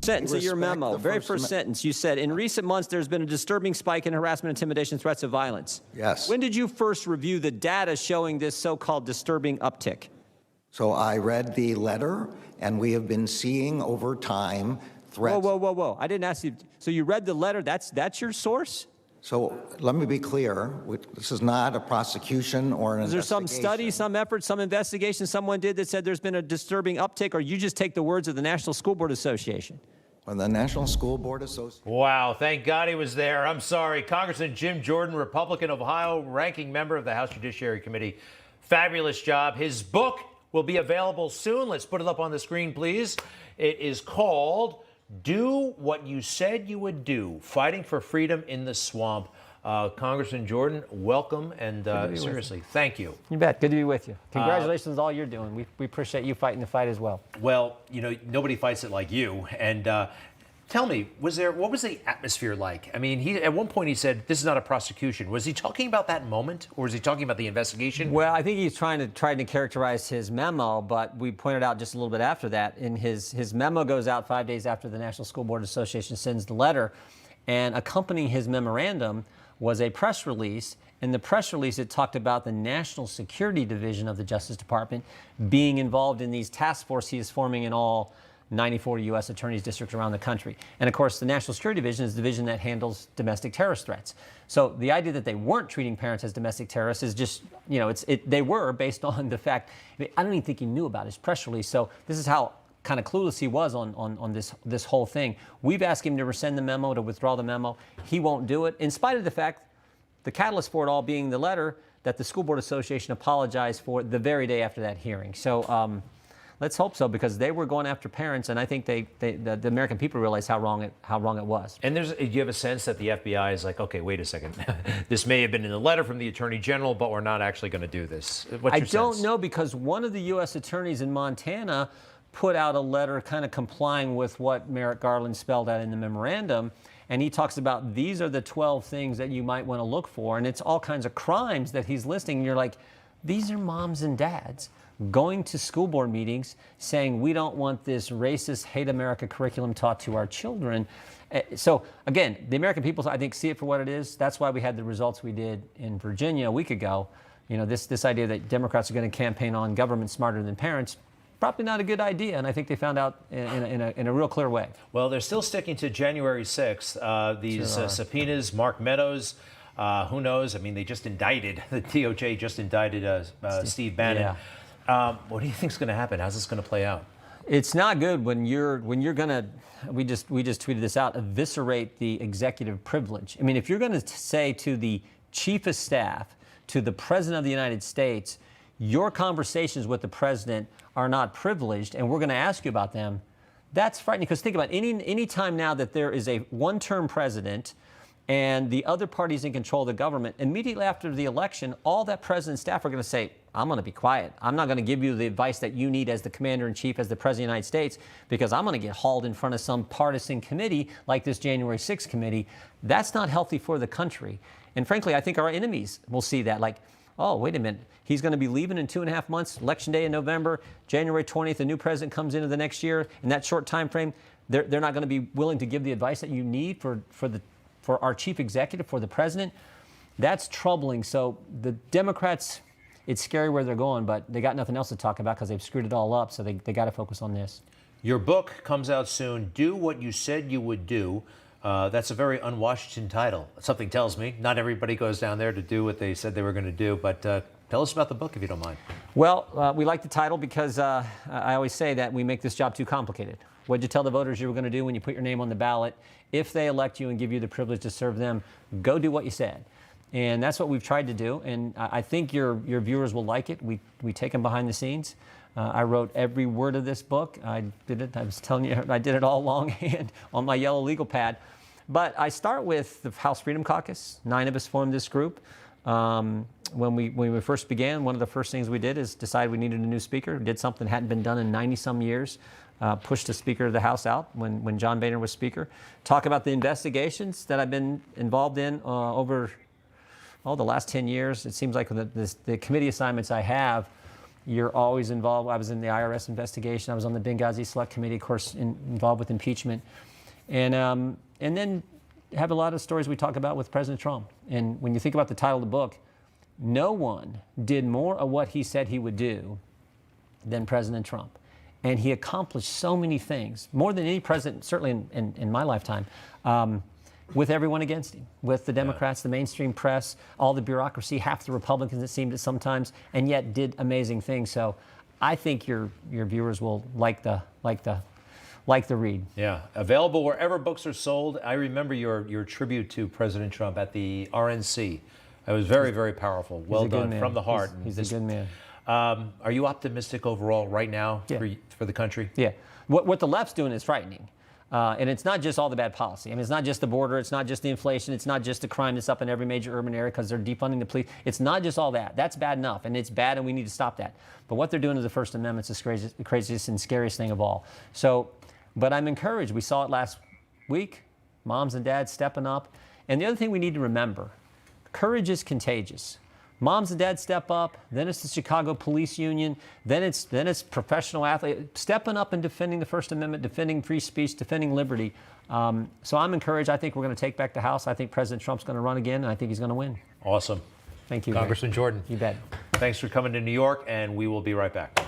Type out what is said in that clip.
Sentence of your memo, very first sentence, you said, in recent months, there's been a disturbing spike in harassment, intimidation, threats of violence. Yes. When did you first review the data showing this so-called disturbing uptick? So I read the letter, and we have been seeing over time threats. Whoa. I didn't ask you. So you read the letter. That's your source? So let me be clear. This is not a prosecution or an investigation. Is there some study, some effort, some investigation someone did that said there's been a disturbing uptick, or you just take the words of the National School Board Association? When the National School Board Association. Wow, thank God he was there. I'm sorry. Congressman Jim Jordan, Republican of Ohio, ranking member of the House Judiciary Committee. Fabulous job. His book will be available soon. Let's put it up on the screen, please. It is called Do What You Said You Would Do, Fighting for Freedom in the Swamp. Congressman Jordan, welcome, and seriously, thank you. You bet. Good to be with you. Congratulations on all you're doing. We appreciate you fighting the fight as well. Well, you know, nobody fights it like you. And tell me, what was the atmosphere like? I mean, at one point he said, this is not a prosecution. Was he talking about that moment, or was he talking about the investigation? Well, I think he's trying to characterize his memo, but we pointed out just a little bit after that. In his memo goes out 5 days after the National School Board Association sends the letter, and accompanying his memorandum was a press release. In the press release, it talked about the National Security Division of the Justice Department being involved in these task forces he is forming in all 94 U.S. attorneys' districts around the country. And of course, the National Security Division is the division that handles domestic terrorist threats. So the idea that they weren't treating parents as domestic terrorists is just, you know, they were based on the fact, I don't even think he knew about his press release. So this is how kind of clueless he was on this whole thing. We've asked him to rescind the memo, to withdraw the memo. He won't do it, in spite of the fact, the catalyst for it all being the letter that the School Board Association apologized for the very day after that hearing. So let's hope so, because they were going after parents, and I think the American people realized how wrong it was. And do you have a sense that the FBI is like, okay, wait a second, this may have been in the letter from the Attorney General, but we're not actually going to do this? What's your sense? I don't know, because one of the U.S. attorneys in Montana put out a letter kind of complying with what Merrick Garland spelled out in the memorandum. And he talks about these are the 12 things that you might want to look for. And it's all kinds of crimes that he's listing. And you're like, these are moms and dads going to school board meetings saying, we don't want this racist, hate America curriculum taught to our children. So again, the American people, I think, see it for what it is. That's why we had the results we did in Virginia a week ago. You know, this idea that Democrats are going to campaign on government smarter than parents, probably not a good idea, and I think they found out in a real clear way. Well, they're still sticking to January 6th. These subpoenas, Mark Meadows, who knows? I mean, they just indicted, the DOJ just indicted Steve Bannon. Yeah. What do you think is going to happen? How's this going to play out? It's not good when you're going to, we just tweeted this out, eviscerate the executive privilege. I mean, if you're going to say to the chief of staff, to the president of the United States, your conversations with the president are not privileged, and we're going to ask you about them, that's frightening. Because think about any time now that there is a one-term president and the other party's in control of the government, immediately after the election, all that president's staff are going to say, I'm going to be quiet. I'm not going to give you the advice that you need as the commander-in-chief, as the president of the United States, because I'm going to get hauled in front of some partisan committee like this January 6th committee. That's not healthy for the country. And frankly, I think our enemies will see that. Like, oh, wait a minute. He's going to be leaving in 2.5 months, Election Day in November, January 20th, a new president comes into the next year. In that short time frame, they're not going to be willing to give the advice that you need for our chief executive, for the president. That's troubling. So the Democrats, it's scary where they're going, but they got nothing else to talk about because they've screwed it all up, so they got to focus on this. Your book comes out soon, Do What You Said You Would Do. That's a very un-Washington title. Something tells me not everybody goes down there to do what they said they were going to do, but tell us about the book if you don't mind. Well, we like the title because I always say that we make this job too complicated. What did you tell the voters you were going to do when you put your name on the ballot? If they elect you and give you the privilege to serve them, go do what you said. And that's what we've tried to do, and I think your viewers will like it. We take them behind the scenes. I wrote every word of this book. I was telling you, I did it all longhand on my yellow legal pad. But I start with the House Freedom Caucus. 9 of us formed this group. When we first began, one of the first things we did is decide we needed a new speaker. We did something that hadn't been done in 90-some years. Pushed the Speaker of the House out when John Boehner was Speaker. Talk about the investigations that I've been involved in over the last 10 years. It seems like the committee assignments I have You're always involved. I was in the IRS investigation. I was on the Benghazi Select Committee, of course, involved with impeachment. And then have a lot of stories we talk about with President Trump. And when you think about the title of the book, no one did more of what he said he would do than President Trump. And he accomplished so many things, more than any president, certainly in my lifetime, with everyone against him, with the Democrats, the mainstream press, all the bureaucracy, half the Republicans, it seemed at sometimes, and yet did amazing things. So I think your viewers will like the read. Yeah, available wherever books are sold. I remember your tribute to President Trump at the RNC. It was very, very powerful. Well done, from the heart. He's a good man. Are you optimistic overall right now for the country? Yeah. What the left's doing is frightening. And it's not just all the bad policy. I mean, it's not just the border. It's not just the inflation. It's not just the crime that's up in every major urban area because they're defunding the police. It's not just all that. That's bad enough, and it's bad, and we need to stop that. But what they're doing to the First Amendment is the craziest and scariest thing of all. So, but I'm encouraged. We saw it last week. Moms and dads stepping up. And the other thing we need to remember, courage is contagious. Moms and dads step up, then it's the Chicago Police Union, then it's professional athletes stepping up and defending the First Amendment, defending free speech, defending liberty. So I'm encouraged. I think we're going to take back the House. I think President Trump's going to run again, and I think he's going to win. Awesome. Thank you, Congressman Jordan. You bet. Thanks for coming to New York, and we will be right back.